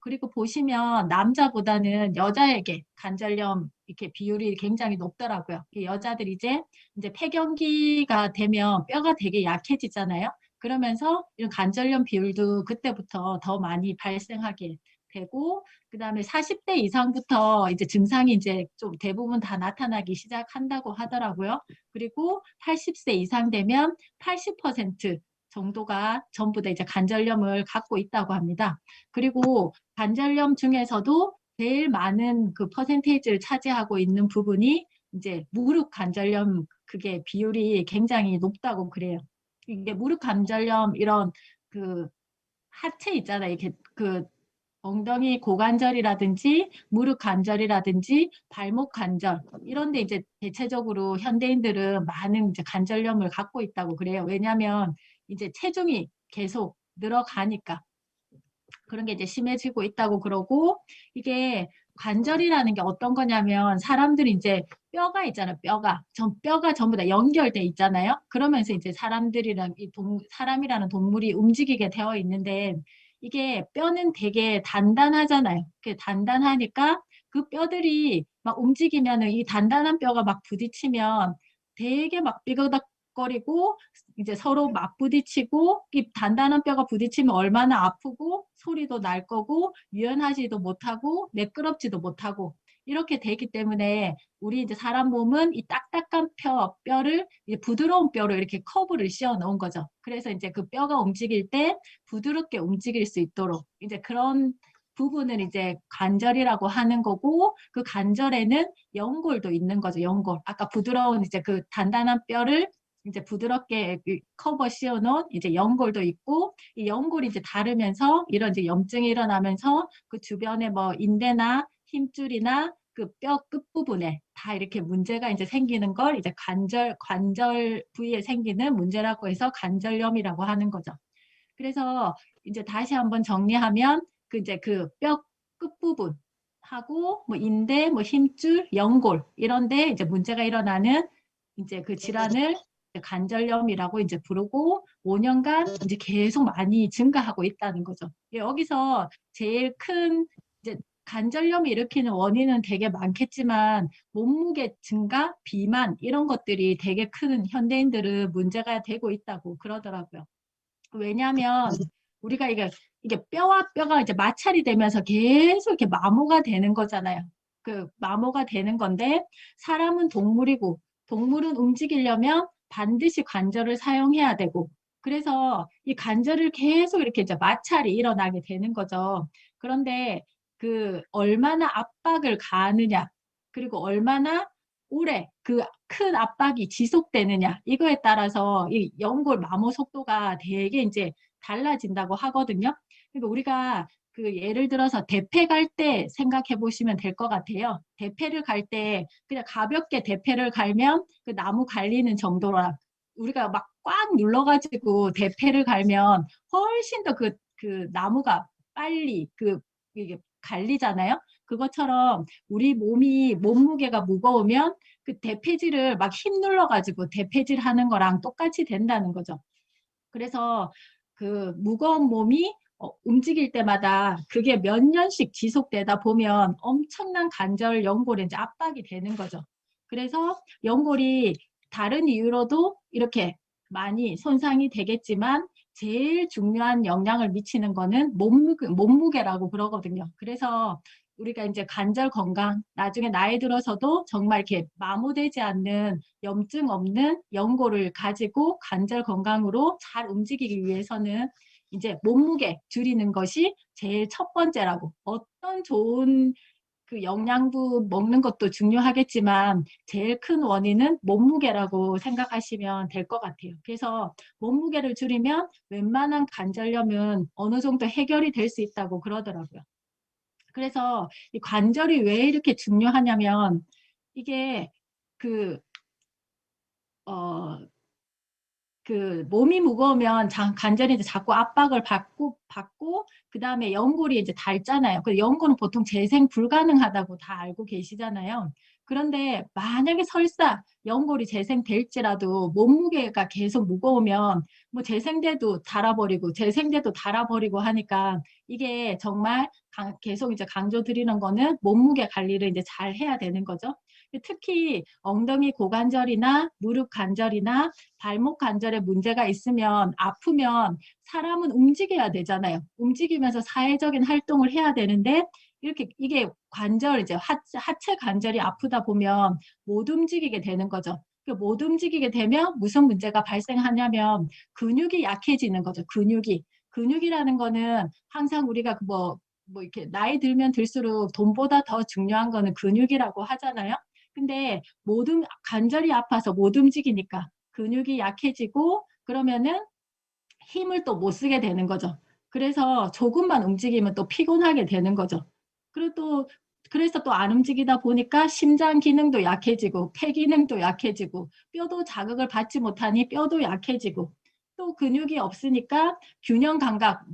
그리고 보시면 남자보다는 여자에게 관절염 이렇게 비율이 굉장히 높더라고요. 여자들이 이제 폐경기가 되면 뼈가 되게 약해지잖아요. 그러면서 이런 관절염 비율도 그때부터 더 많이 발생하게 되고, 그다음에 40대 이상부터 이제 증상이 이제 좀 대부분 다 나타나기 시작한다고 하더라고요. 그리고 80세 이상 되면 80% 정도가 전부 다 이제 관절염을 갖고 있다고 합니다. 그리고 관절염 중에서도 제일 많은 그 퍼센테이지를 차지하고 있는 부분이 이제 무릎 관절염, 그게 비율이 굉장히 높다고 그래요. 이게 무릎 관절염 이런 그 하체 있잖아요. 이렇게 그 엉덩이 고관절이라든지 무릎 관절이라든지 발목 관절 이런 데 이제 대체적으로 현대인들은 많은 이제 관절염을 갖고 있다고 그래요. 왜냐하면 이제 체중이 계속 늘어가니까 그런 게 이제 심해지고 있다고 그러고, 이게 관절이라는 게 어떤 거냐면 사람들이 이제 뼈가 있잖아요. 뼈가 전부 다 연결돼 있잖아요. 그러면서 이제 사람이라는 동물이 움직이게 되어 있는데, 이게 뼈는 되게 단단하잖아요. 그 단단하니까 그 뼈들이 막 움직이면은 이 단단한 뼈가 막 부딪히면 되게 막 삐그덕거리고 이제 서로 막 부딪히고, 이 단단한 뼈가 부딪히면 얼마나 아프고 소리도 날 거고 유연하지도 못하고 매끄럽지도 못하고 이렇게 되기 때문에, 우리 이제 사람 몸은 이 딱딱한 뼈를 이제 부드러운 뼈로 이렇게 커브를 씌워 놓은 거죠. 그래서 이제 그 뼈가 움직일 때 부드럽게 움직일 수 있도록 이제 그런 부분을 이제 관절이라고 하는 거고, 그 관절에는 연골도 있는 거죠. 연골. 아까 부드러운 이제 그 단단한 뼈를 이제 부드럽게 커버 씌워놓은 이제 연골도 있고, 이 연골이 이제 닳으면서 이런 이제 염증이 일어나면서 그 주변에 뭐 인대나 힘줄이나 그 뼈 끝부분에 다 이렇게 문제가 이제 생기는 걸 이제 관절 부위에 생기는 문제라고 해서 관절염이라고 하는 거죠. 그래서 이제 다시 한번 정리하면 그 이제 그 뼈 끝부분 하고 뭐 인대, 뭐 힘줄, 연골 이런데 이제 문제가 일어나는 이제 그 질환을 관절염이라고 이제 부르고, 5년간 이제 계속 많이 증가하고 있다는 거죠. 여기서 제일 큰 이제 관절염이 일으키는 원인은 되게 많겠지만 몸무게 증가, 비만 이런 것들이 되게 큰 현대인들은 문제가 되고 있다고 그러더라고요. 왜냐하면 우리가 이게 뼈와 뼈가 이제 마찰이 되면서 계속 이렇게 마모가 되는 거잖아요. 그 마모가 되는 건데, 사람은 동물이고 동물은 움직이려면 반드시 관절을 사용해야 되고, 그래서 이 관절을 계속 이렇게 이제 마찰이 일어나게 되는 거죠. 그런데 그 얼마나 압박을 가하느냐, 그리고 얼마나 오래 그 큰 압박이 지속되느냐, 이거에 따라서 이 연골 마모 속도가 되게 이제 달라진다고 하거든요. 그러니까 우리가 그 예를 들어서 대패 갈 때 생각해 보시면 될 것 같아요. 대패를 갈 때 그냥 가볍게 대패를 갈면 그 나무 갈리는 정도라, 우리가 막 꽉 눌러가지고 대패를 갈면 훨씬 더 그 나무가 빨리 이게 갈리잖아요. 그것처럼 우리 몸이 몸무게가 무거우면 그 대패질을 막 힘 눌러가지고 대패질 하는 거랑 똑같이 된다는 거죠. 그래서 그 무거운 몸이 움직일 때마다 그게 몇 년씩 지속되다 보면 엄청난 관절 연골에 이제 압박이 되는 거죠. 그래서 연골이 다른 이유로도 이렇게 많이 손상이 되겠지만 제일 중요한 영향을 미치는 거는 몸무게라고 그러거든요. 그래서 우리가 이제 관절 건강, 나중에 나이 들어서도 정말 이렇게 마모되지 않는 염증 없는 연골을 가지고 관절 건강으로 잘 움직이기 위해서는 이제 몸무게 줄이는 것이 제일 첫 번째라고. 어떤 좋은 그 영양분 먹는 것도 중요하겠지만 제일 큰 원인은 몸무게라고 생각하시면 될 것 같아요. 그래서 몸무게를 줄이면 웬만한 관절염은 어느 정도 해결이 될 수 있다고 그러더라고요. 그래서 이 관절이 왜 이렇게 중요하냐면, 이게 그, 어, 그 몸이 무거우면 관절이 이제 자꾸 압박을 받고 그다음에 연골이 이제 닳잖아요. 그 연골은 보통 재생 불가능하다고 다 알고 계시잖아요. 그런데 만약에 설사 연골이 재생될지라도 몸무게가 계속 무거우면 뭐 재생돼도 닳아버리고 재생돼도 닳아버리고 하니까 이게 정말 계속 이제 강조 드리는 거는 몸무게 관리를 이제 잘 해야 되는 거죠. 특히 엉덩이 고관절이나 무릎 관절이나 발목 관절에 문제가 있으면 아프면 사람은 움직여야 되잖아요. 움직이면서 사회적인 활동을 해야 되는데 이렇게 이게 관절 이제 하체 관절이 아프다 보면 못 움직이게 되는 거죠. 못 움직이게 되면 무슨 문제가 발생하냐면 근육이 약해지는 거죠. 근육이라는 거는 항상 우리가 뭐 이렇게 나이 들면 들수록 돈보다 더 중요한 거는 근육이라고 하잖아요. 근데 모든 관절이 아파서 못 움직이니까 근육이 약해지고 그러면은 힘을 또 못 쓰게 되는 거죠. 그래서 조금만 움직이면 또 피곤하게 되는 거죠. 그리고 또 그래서 또 안 움직이다 보니까 심장 기능도 약해지고 폐 기능도 약해지고 뼈도 자극을 받지 못하니 뼈도 약해지고 또 근육이 없으니까 균형 감각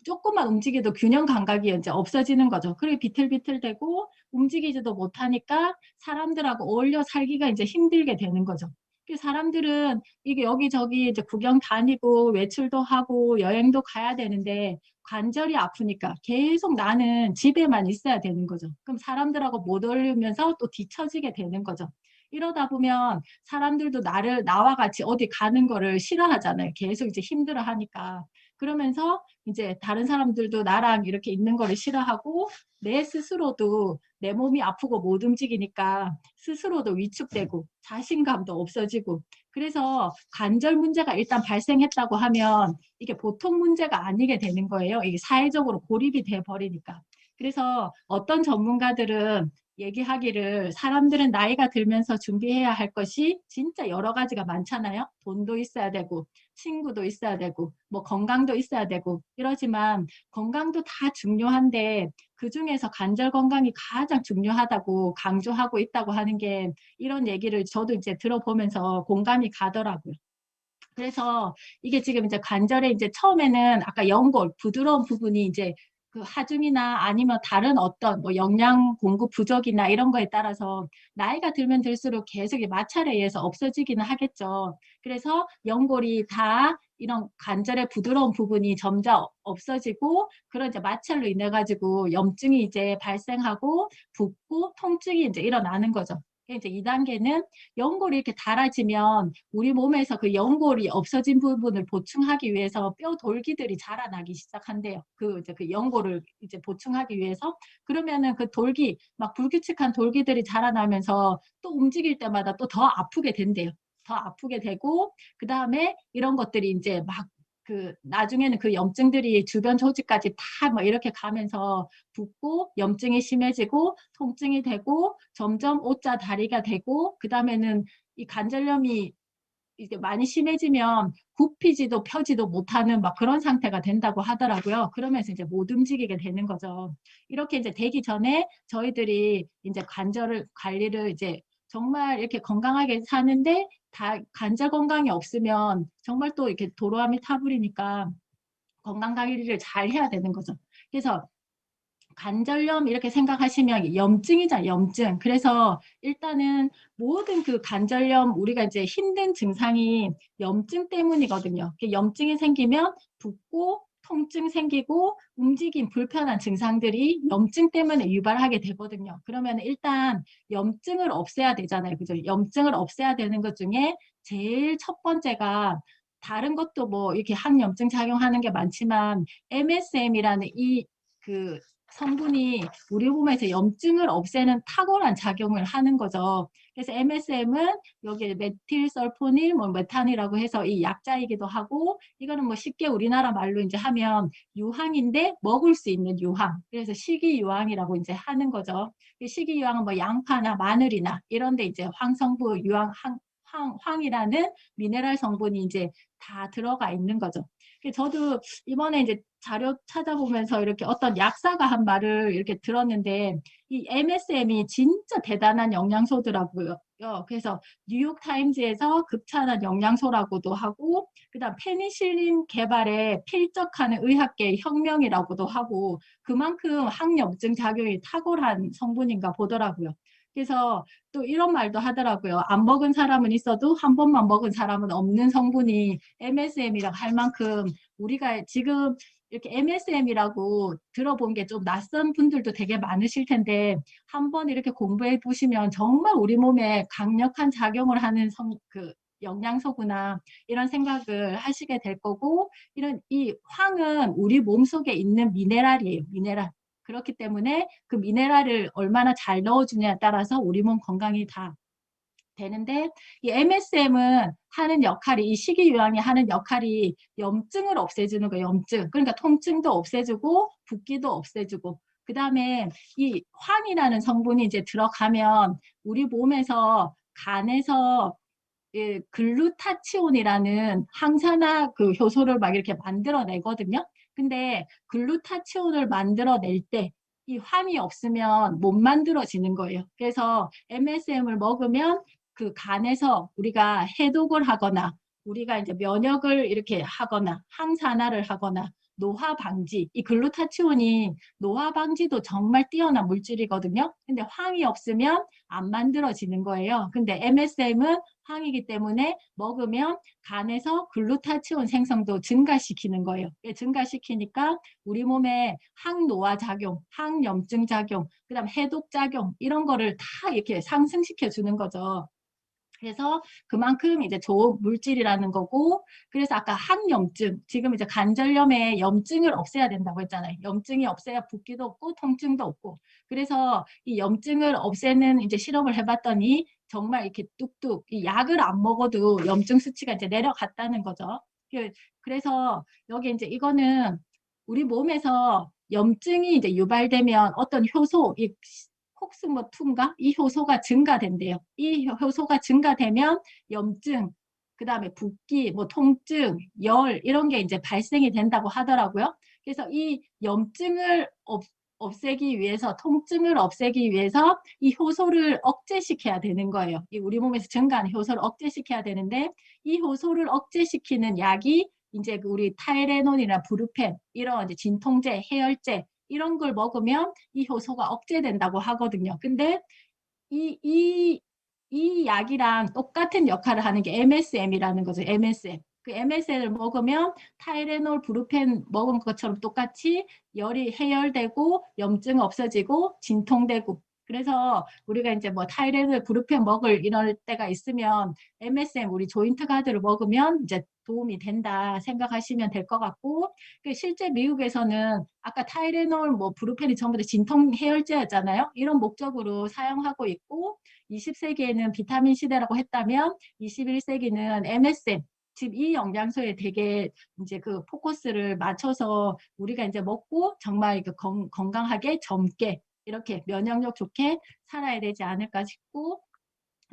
조금만 움직여도 균형 감각이 이제 없어지는 거죠. 그리고 비틀비틀대고 움직이지도 못하니까 사람들하고 어울려 살기가 이제 힘들게 되는 거죠. 사람들은 이게 여기저기 이제 구경 다니고 외출도 하고 여행도 가야 되는데 관절이 아프니까 계속 나는 집에만 있어야 되는 거죠. 그럼 사람들하고 못 어울리면서 또 뒤처지게 되는 거죠. 이러다 보면 사람들도 나와 같이 어디 가는 거를 싫어하잖아요. 계속 이제 힘들어 하니까. 그러면서 이제 다른 사람들도 나랑 이렇게 있는 거를 싫어하고 내 스스로도 내 몸이 아프고 못 움직이니까 스스로도 위축되고 자신감도 없어지고 그래서 관절 문제가 일단 발생했다고 하면 이게 보통 문제가 아니게 되는 거예요. 이게 사회적으로 고립이 돼 버리니까. 그래서 어떤 전문가들은 얘기하기를 사람들은 나이가 들면서 준비해야 할 것이 진짜 여러 가지가 많잖아요. 돈도 있어야 되고 친구도 있어야 되고 뭐 건강도 있어야 되고 이러지만 건강도 다 중요한데 그중에서 관절 건강이 가장 중요하다고 강조하고 있다고 하는 게 이런 얘기를 저도 이제 들어보면서 공감이 가더라고요. 그래서 이게 지금 이제 관절에 이제 처음에는 아까 연골, 부드러운 부분이 이제 그 하중이나 아니면 다른 어떤 뭐 영양 공급 부족이나 이런 거에 따라서 나이가 들면 들수록 계속 마찰에 의해서 없어지기는 하겠죠. 그래서 연골이 다 이런 관절의 부드러운 부분이 점점 없어지고 그런 이제 마찰로 인해 가지고 염증이 이제 발생하고 붓고 통증이 이제 일어나는 거죠. 이제 2단계는 연골이 이렇게 닳아지면 우리 몸에서 그 연골이 없어진 부분을 보충하기 위해서 뼈 돌기들이 자라나기 시작한대요. 이제 그 연골을 이제 보충하기 위해서 그러면은 그 돌기 막 불규칙한 돌기들이 자라나면서 또 움직일 때마다 또 더 아프게 된대요. 더 아프게 되고 그 다음에 이런 것들이 이제 막 나중에는 그 염증들이 주변 조직까지 다 뭐 이렇게 가면서 붓고 염증이 심해지고 통증이 되고 점점 옷자 다리가 되고 그 다음에는 이 관절염이 이게 많이 심해지면 굽히지도 펴지도 못하는 막 그런 상태가 된다고 하더라고요. 그러면서 이제 못 움직이게 되는 거죠. 이렇게 이제 되기 전에 저희들이 이제 관절을 관리를 이제 정말 이렇게 건강하게 사는데 다 관절 건강이 없으면 정말 또 이렇게 도로아미 타버리니까 건강 관리를 잘 해야 되는 거죠. 그래서 관절염 이렇게 생각하시면 염증이잖아요. 염증. 그래서 일단은 모든 그 관절염 우리가 이제 힘든 증상이 염증 때문이거든요. 염증이 생기면 붓고 통증 생기고 움직임 불편한 증상들이 염증 때문에 유발하게 되거든요. 그러면 일단 염증을 없애야 되잖아요. 그죠? 염증을 없애야 되는 것 중에 제일 첫 번째가 다른 것도 뭐 이렇게 항염증 작용하는 게 많지만 MSM이라는 그 성분이 우리 몸에서 염증을 없애는 탁월한 작용을 하는 거죠. 그래서 MSM은 여기 메틸설포닐, 뭐 메탄이라고 해서 이 약자이기도 하고 이거는 뭐 쉽게 우리나라 말로 이제 하면 유황인데 먹을 수 있는 유황. 그래서 식이유황이라고 이제 하는 거죠. 식이유황은 뭐 양파나 마늘이나 이런데 이제 황성부 유황 황이라는 미네랄 성분이 이제 다 들어가 있는 거죠. 저도 이번에 이제 자료 찾아보면서 이렇게 어떤 약사가 한 말을 이렇게 들었는데 이 MSM이 진짜 대단한 영양소더라고요. 그래서 뉴욕타임즈에서 극찬한 영양소라고도 하고 그다음 페니실린 개발에 필적하는 의학계의 혁명이라고도 하고 그만큼 항염증 작용이 탁월한 성분인가 보더라고요. 그래서 또 이런 말도 하더라고요. 안 먹은 사람은 있어도 한 번만 먹은 사람은 없는 성분이 MSM이라고 할 만큼 우리가 지금 이렇게 MSM이라고 들어본 게 좀 낯선 분들도 되게 많으실 텐데 한번 이렇게 공부해 보시면 정말 우리 몸에 강력한 작용을 하는 영양소구나 이런 생각을 하시게 될 거고 이런 이 황은 우리 몸속에 있는 미네랄이에요. 미네랄. 그렇기 때문에 그 미네랄을 얼마나 잘 넣어주냐에 따라서 우리 몸 건강이 다 되는데 이 MSM은 하는 역할이 이 식이요양이 하는 역할이 염증을 없애주는 거예요. 염증. 그러니까 통증도 없애주고 붓기도 없애주고 그 다음에 이 황이라는 성분이 이제 들어가면 우리 몸에서 간에서 예, 글루타치온이라는 항산화 그 효소를 막 이렇게 만들어내거든요. 근데 글루타치온을 만들어낼 때 이 황이 없으면 못 만들어지는 거예요. 그래서 MSM을 먹으면 그 간에서 우리가 해독을 하거나 우리가 이제 면역을 이렇게 하거나 항산화를 하거나 노화 방지, 이 글루타치온이 노화 방지도 정말 뛰어난 물질이거든요. 근데 황이 없으면 안 만들어지는 거예요. 근데 MSM은 황이기 때문에 먹으면 간에서 글루타치온 생성도 증가시키는 거예요. 증가시키니까 우리 몸에 항노화 작용, 항염증 작용, 그다음 해독 작용 이런 거를 다 이렇게 상승시켜 주는 거죠. 그래서 그만큼 이제 좋은 물질이라는 거고, 그래서 아까 항염증, 지금 이제 관절염에 염증을 없애야 된다고 했잖아요. 염증이 없애야 붓기도 없고 통증도 없고. 그래서 이 염증을 없애는 이제 실험을 해봤더니 정말 이렇게 뚝뚝 이 약을 안 먹어도 염증 수치가 이제 내려갔다는 거죠. 그래서 여기 이제 이거는 우리 몸에서 염증이 이제 유발되면 어떤 효소, 이 콕스모2인가? 이 효소가 증가된대요. 이 효소가 증가되면 염증, 그 다음에 붓기, 뭐 통증, 열 이런 게 이제 발생이 된다고 하더라고요. 그래서 이 염증을 없애기 위해서, 통증을 없애기 위해서 이 효소를 억제시켜야 되는 거예요. 이 우리 몸에서 증가하는 효소를 억제시켜야 되는데 이 효소를 억제시키는 약이 이제 우리 타이레놀이나 브루펜 이런 이제 진통제, 해열제 이런 걸 먹으면 이 효소가 억제된다고 하거든요. 근데 이, 이, 이 약이랑 똑같은 역할을 하는 게 MSM이라는 거죠. MSM. 그 MSM을 먹으면 타이레놀, 브루펜 먹은 것처럼 똑같이 열이 해열되고 염증 없어지고 진통되고 그래서 우리가 이제 뭐 타이레놀, 브루펜 먹을 이럴 때가 있으면 MSM 우리 조인트 가드를 먹으면 이제 도움이 된다 생각하시면 될 것 같고 실제 미국에서는 아까 타이레놀, 뭐 브루펜이 전부 다 진통 해열제였잖아요. 이런 목적으로 사용하고 있고 20세기에는 비타민 C대라고 했다면 21세기는 MSM 지금 이 영양소에 되게 이제 그 포커스를 맞춰서 우리가 이제 먹고 정말 건강하게 젊게 이렇게 면역력 좋게 살아야 되지 않을까 싶고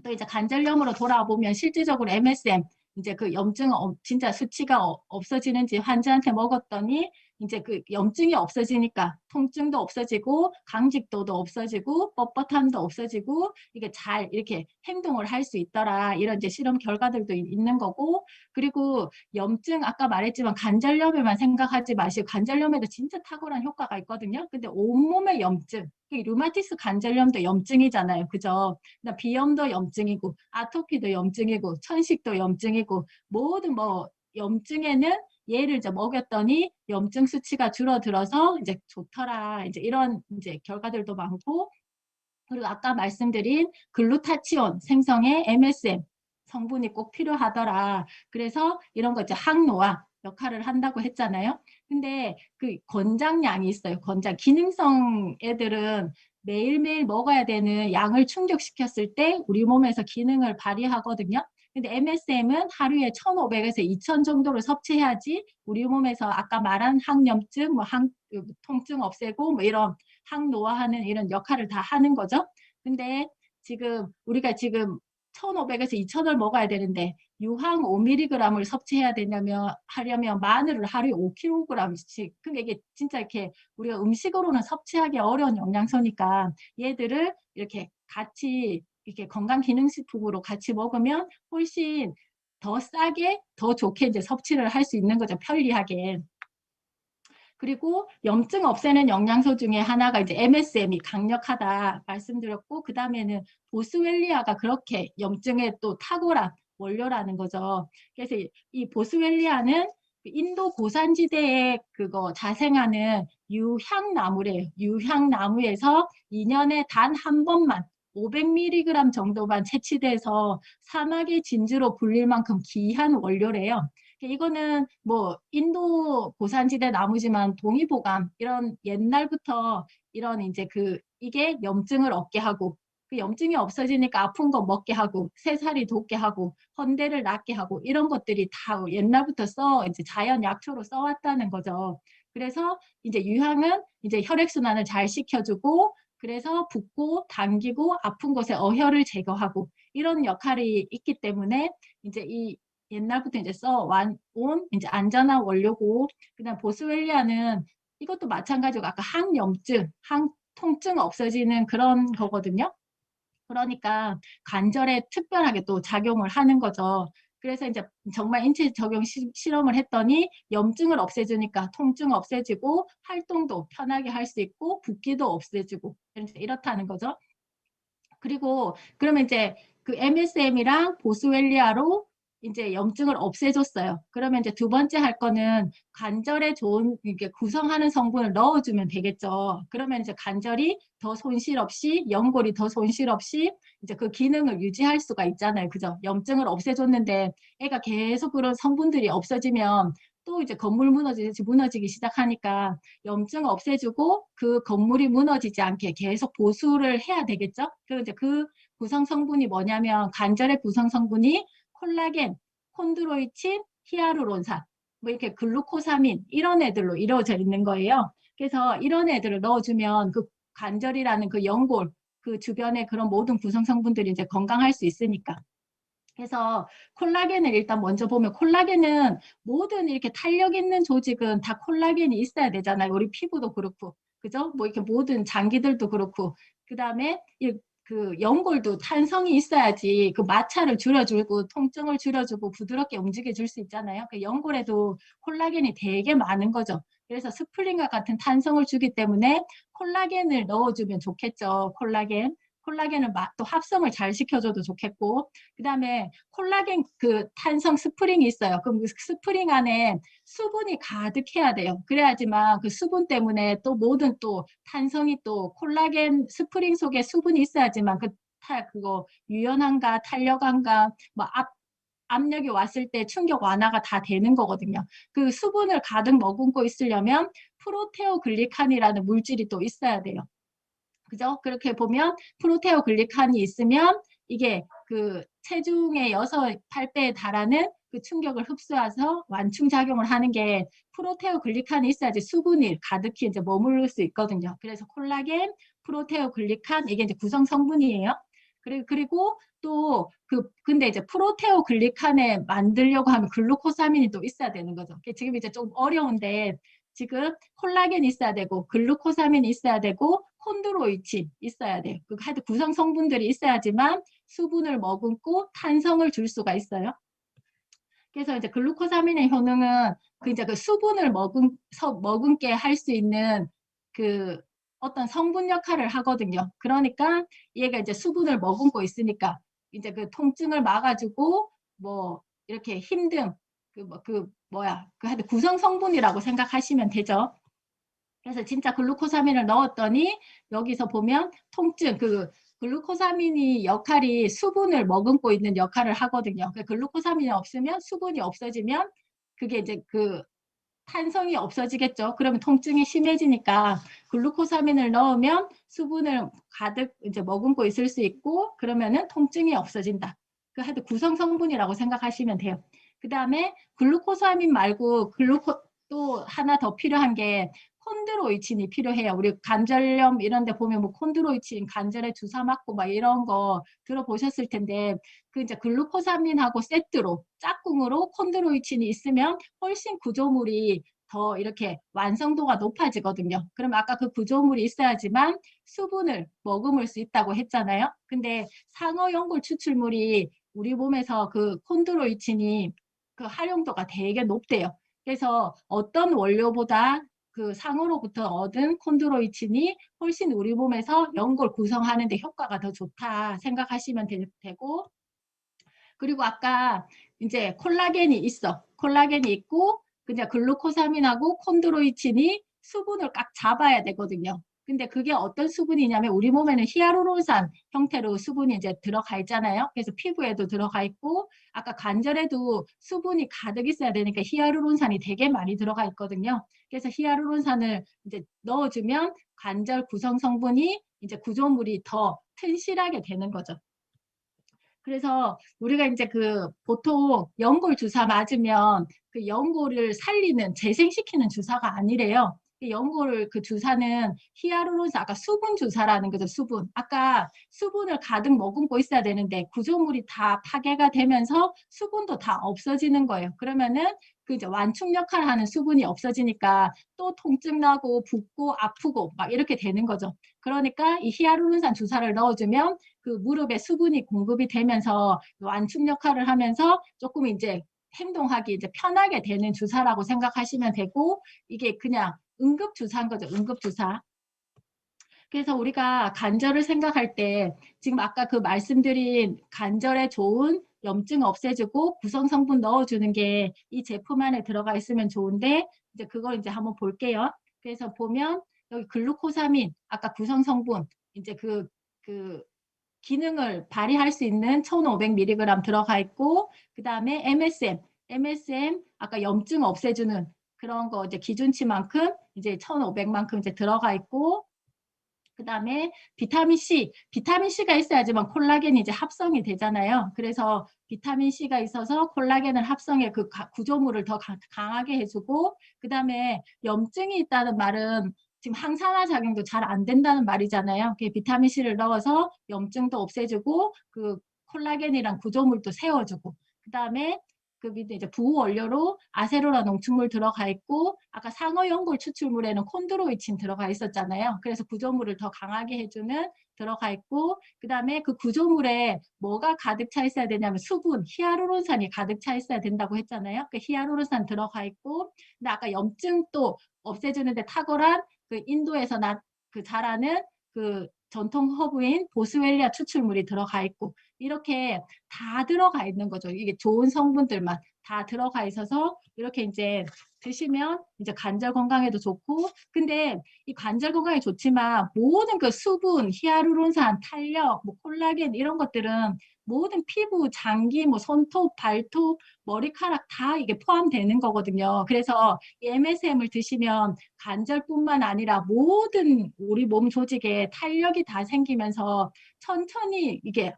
또 이제 관절염으로 돌아보면 실질적으로 MSM 이제 그 염증 진짜 수치가 없어지는지 환자한테 먹었더니 이제 그 염증이 없어지니까 통증도 없어지고 강직도도 없어지고 뻣뻣함도 없어지고 이게 잘 이렇게 행동을 할 수 있더라 이런 이제 실험 결과들도 있는 거고 그리고 염증 아까 말했지만 관절염에만 생각하지 마시고 관절염에도 진짜 탁월한 효과가 있거든요. 근데 온몸의 염증 류마티스 관절염도 염증이잖아요. 그죠? 비염도 염증이고 아토피도 염증이고 천식도 염증이고 모든 뭐 염증에는 얘를 이제 먹였더니 염증 수치가 줄어들어서 이제 좋더라. 이제 이런 이제 결과들도 많고 그리고 아까 말씀드린 글루타치온 생성에 MSM 성분이 꼭 필요하더라. 그래서 이런 거 이제 항노화 역할을 한다고 했잖아요. 근데 그 권장량이 있어요. 권장 기능성 애들은 매일매일 먹어야 되는 양을 충족시켰을 때 우리 몸에서 기능을 발휘하거든요. 근데 MSM은 하루에 1,500에서 2,000 정도를 섭취해야지 우리 몸에서 아까 말한 항염증, 통증 없애고 뭐 이런 항노화하는 이런 역할을 다 하는 거죠. 근데 지금 우리가 지금 1,500에서 2,000을 먹어야 되는데 유황 5mg을 섭취해야 하려면 마늘을 하루에 5kg씩. 근데 이게 진짜 이렇게 우리가 음식으로는 섭취하기 어려운 영양소니까 얘들을 이렇게 같이 이렇게 건강기능식품으로 같이 먹으면 훨씬 더 싸게, 더 좋게 이제 섭취를 할 수 있는 거죠. 편리하게. 그리고 염증 없애는 영양소 중에 하나가 이제 MSM이 강력하다 말씀드렸고, 그 다음에는 보스웰리아가 그렇게 염증에 또 탁월한 원료라는 거죠. 그래서 이 보스웰리아는 인도 고산지대에 그거 자생하는 유향나무래요. 유향나무에서 2년에 단 한 번만 500mg 정도만 채취돼서 사막의 진주로 불릴 만큼 귀한 원료래요. 이거는 뭐 인도 고산지대 나무지만 동의보감 이런 옛날부터 이런 이제 이게 염증을 얻게 하고 그 염증이 없어지니까 아픈 거 먹게 하고 새살이 돋게 하고 헌대를 낫게 하고 이런 것들이 다 옛날부터 이제 자연 약초로 써왔다는 거죠. 그래서 이제 유향은 이제 혈액순환을 잘 시켜주고 그래서 붓고 당기고 아픈 곳에 어혈을 제거하고 이런 역할이 있기 때문에 이제 이 옛날부터 이제 써온 이제 안전한 원료고, 그다음 보스웰리아는 이것도 마찬가지고 아까 항염증, 항통증 없어지는 그런 거거든요. 그러니까 관절에 특별하게 또 작용을 하는 거죠. 그래서 이제 정말 인체 적용 실험을 했더니 염증을 없애주니까 통증 없애지고 활동도 편하게 할 수 있고 붓기도 없애지고 이렇다는 거죠. 그리고 그러면 이제 그 MSM이랑 보스웰리아로 이제 염증을 없애줬어요. 그러면 이제 두 번째 할 거는 관절에 좋은 이게 구성하는 성분을 넣어주면 되겠죠. 그러면 이제 관절이 더 손실 없이 연골이 더 손실 없이 이제 그 기능을 유지할 수가 있잖아요. 그죠? 염증을 없애줬는데 애가 계속 그런 성분들이 없어지면 또 이제 건물 무너지기 시작하니까 염증 없애주고 그 건물이 무너지지 않게 계속 보수를 해야 되겠죠? 그리고 이제 그 구성 성분이 뭐냐면 관절의 구성 성분이 콜라겐, 콘드로이친, 히아루론산, 뭐 이렇게 글루코사민 이런 애들로 이루어져 있는 거예요. 그래서 이런 애들을 넣어주면 그 관절이라는 그 연골, 그 주변의 그런 모든 구성 성분들이 이제 건강할 수 있으니까. 그래서 콜라겐을 일단 먼저 보면 콜라겐은 모든 이렇게 탄력 있는 조직은 다 콜라겐이 있어야 되잖아요. 우리 피부도 그렇고. 그죠? 뭐 이렇게 모든 장기들도 그렇고. 그다음에 그 연골도 탄성이 있어야지 그 마찰을 줄여주고 통증을 줄여주고 부드럽게 움직여 줄 수 있잖아요. 그 연골에도 콜라겐이 되게 많은 거죠. 그래서 스플린과 같은 탄성을 주기 때문에 콜라겐을 넣어주면 좋겠죠. 콜라겐을 또 합성을 잘 시켜줘도 좋겠고, 그 다음에 콜라겐 그 탄성 스프링이 있어요. 그럼 그 스프링 안에 수분이 가득해야 돼요. 그래야지만 그 수분 때문에 또 모든 또 탄성이 또 콜라겐 스프링 속에 수분이 있어야지만 그거 유연함과 탄력함과 뭐 압력이 왔을 때 충격 완화가 다 되는 거거든요. 그 수분을 가득 머금고 있으려면 프로테오글리칸이라는 물질이 또 있어야 돼요. 그죠? 그렇게 보면 프로테오글리칸이 있으면 이게 그 체중의 6, 8배에 달하는 그 충격을 흡수해서 완충작용을 하는 게 프로테오글리칸이 있어야지 수분이 가득히 이제 머무를 수 있거든요. 그래서 콜라겐, 프로테오글리칸 이게 이제 구성 성분이에요. 그리고 또 근데 이제 프로테오글리칸에 만들려고 하면 글루코사민이 또 있어야 되는 거죠. 지금 이제 좀 어려운데 지금 콜라겐이 있어야 되고 글루코사민이 있어야 되고 콘드로이친 있어야 돼요. 하여튼 구성 성분들이 있어야지만 수분을 머금고 탄성을 줄 수가 있어요. 그래서 이제 글루코사민의 효능은 이제 그 수분을 머금게 할 수 있는 그 어떤 성분 역할을 하거든요. 그러니까 얘가 이제 수분을 머금고 있으니까 이제 그 통증을 막아주고 뭐 이렇게 힘듦 하여튼 구성 성분이라고 생각하시면 되죠. 그래서 진짜 글루코사민을 넣었더니 여기서 보면 통증 글루코사민이 역할이 수분을 머금고 있는 역할을 하거든요. 글루코사민이 없으면 수분이 없어지면 그게 이제 탄성이 없어지겠죠. 그러면 통증이 심해지니까 글루코사민을 넣으면 수분을 가득 이제 머금고 있을 수 있고 그러면은 통증이 없어진다. 하여튼 구성 성분이라고 생각하시면 돼요. 그 다음에 글루코사민 말고 또 하나 더 필요한 게 콘드로이친이 필요해요. 우리 관절염 이런 데 보면 뭐 콘드로이친 관절에 주사 맞고 막 이런 거 들어보셨을 텐데 그 이제 글루코사민하고 세트로 짝꿍으로 콘드로이친이 있으면 훨씬 구조물이 더 이렇게 완성도가 높아지거든요. 그럼 아까 그 구조물이 있어야지만 수분을 머금을 수 있다고 했잖아요. 근데 상어 연골 추출물이 우리 몸에서 그 콘드로이친이 그 활용도가 되게 높대요. 그래서 어떤 원료보다 그 상으로부터 얻은 콘드로이친이 훨씬 우리 몸에서 연골 구성하는 데 효과가 더 좋다 생각하시면 되고, 그리고 아까 이제 콜라겐이 있어. 콜라겐이 있고 그냥 글루코사민하고 콘드로이친이 수분을 꽉 잡아야 되거든요. 근데 그게 어떤 수분이냐면 우리 몸에는 히알루론산 형태로 수분이 이제 들어가 있잖아요. 그래서 피부에도 들어가 있고 아까 관절에도 수분이 가득 있어야 되니까 히알루론산이 되게 많이 들어가 있거든요. 그래서 히알루론산을 이제 넣어주면 관절 구성 성분이 이제 구조물이 더 튼실하게 되는 거죠. 그래서 우리가 이제 그 보통 연골 주사 맞으면 그 연골을 살리는 재생시키는 주사가 아니래요. 연골 그 주사는 히알루론산 아까 수분 주사라는 거죠. 수분. 아까 수분을 가득 머금고 있어야 되는데 구조물이 다 파괴가 되면서 수분도 다 없어지는 거예요. 그러면은 그 이제 완충 역할을 하는 수분이 없어지니까 또 통증 나고 붓고 아프고 막 이렇게 되는 거죠. 그러니까 이 히알루론산 주사를 넣어주면 그 무릎에 수분이 공급이 되면서 완충 역할을 하면서 조금 이제 행동하기 이제 편하게 되는 주사라고 생각하시면 되고 이게 그냥 응급 주사인 거죠. 응급 주사. 그래서 우리가 관절을 생각할 때 지금 아까 그 말씀드린 관절에 좋은 염증 없애주고 구성 성분 넣어주는 게 이 제품 안에 들어가 있으면 좋은데 이제 그걸 이제 한번 볼게요. 그래서 보면 여기 글루코사민 아까 구성 성분 이제 그 기능을 발휘할 수 있는 1500mg 들어가 있고 그 다음에 MSM 아까 염증 없애주는 그런 거 이제 기준치만큼 이제 1500만큼 이제 들어가 있고 그 다음에 비타민 C가 있어야지만 콜라겐이 이제 합성이 되잖아요. 그래서 비타민 C가 있어서 콜라겐을 합성해 그 구조물을 더 강하게 해주고 그 다음에 염증이 있다는 말은 지금 항산화 작용도 잘 안 된다는 말이잖아요. 비타민 C를 넣어서 염증도 없애주고 그 콜라겐이랑 구조물도 세워주고 그 다음에 그 밑에 이제 부호 원료로 아세로라 농축물 들어가 있고 아까 상어 연골 추출물에는 콘드로이친 들어가 있었잖아요. 그래서 구조물을 더 강하게 해주는 들어가 있고 그 다음에 그 구조물에 뭐가 가득 차 있어야 되냐면 수분, 히알루론산이 가득 차 있어야 된다고 했잖아요. 그 히알루론산 들어가 있고 근데 아까 염증도 없애주는데 탁월한 그 인도에서 그 자라는 그 전통 허브인 보스웰리아 추출물이 들어가 있고 이렇게 다 들어가 있는 거죠. 이게 좋은 성분들만 다 들어가 있어서 이렇게 이제 드시면 이제 관절 건강에도 좋고 근데 이 관절 건강에 좋지만 모든 그 수분, 히알루론산, 탄력, 뭐 콜라겐 이런 것들은 모든 피부, 장기, 뭐 손톱, 발톱, 머리카락 다 이게 포함되는 거거든요. 그래서 이 MSM을 드시면 관절뿐만 아니라 모든 우리 몸 조직에 탄력이 다 생기면서 천천히 이게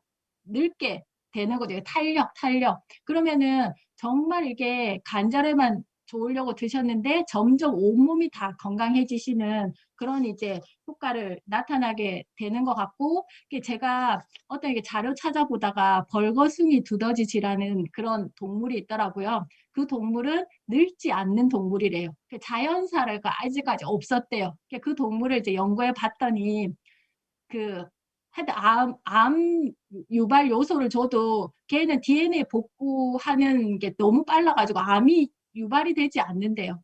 늙게 되는 거죠. 탄력. 그러면은 정말 이게 관절에만 좋으려고 드셨는데 점점 온몸이 다 건강해지시는 그런 이제 효과를 나타나게 되는 것 같고 제가 어떤 이게 자료 찾아보다가 벌거숭이 두더지쥐라는 그런 동물이 있더라고요. 그 동물은 늙지 않는 동물이래요. 자연사가 아직까지 없었대요. 그 동물을 이제 연구해 봤더니 그 하여튼 암 유발 요소를 줘도 걔는 DNA 복구하는 게 너무 빨라가지고 암이 유발이 되지 않는데요.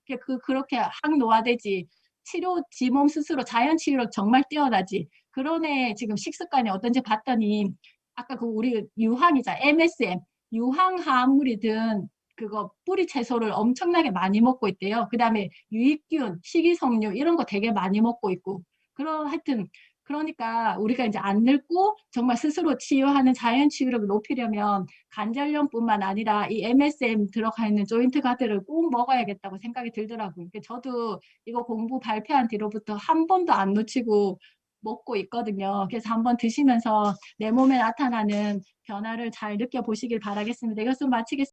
그렇게 항노화되지 치료 지몸 스스로 자연 치유력 정말 뛰어나지. 그런 애 지금 식습관이 어떤지 봤더니 아까 그 우리 유황이자 MSM 유황 화합물이 든 그거 뿌리 채소를 엄청나게 많이 먹고 있대요. 그 다음에 유익균, 식이섬유 이런 거 되게 많이 먹고 있고 하여튼 그러니까 우리가 이제 안 늙고 정말 스스로 치유하는 자연 치유력을 높이려면 관절염뿐만 아니라 이 MSM 들어가 있는 조인트 가드를 꼭 먹어야겠다고 생각이 들더라고요. 저도 이거 공부 발표한 뒤로부터 한 번도 안 놓치고 먹고 있거든요. 그래서 한번 드시면서 내 몸에 나타나는 변화를 잘 느껴보시길 바라겠습니다. 이것은 마치겠습니다.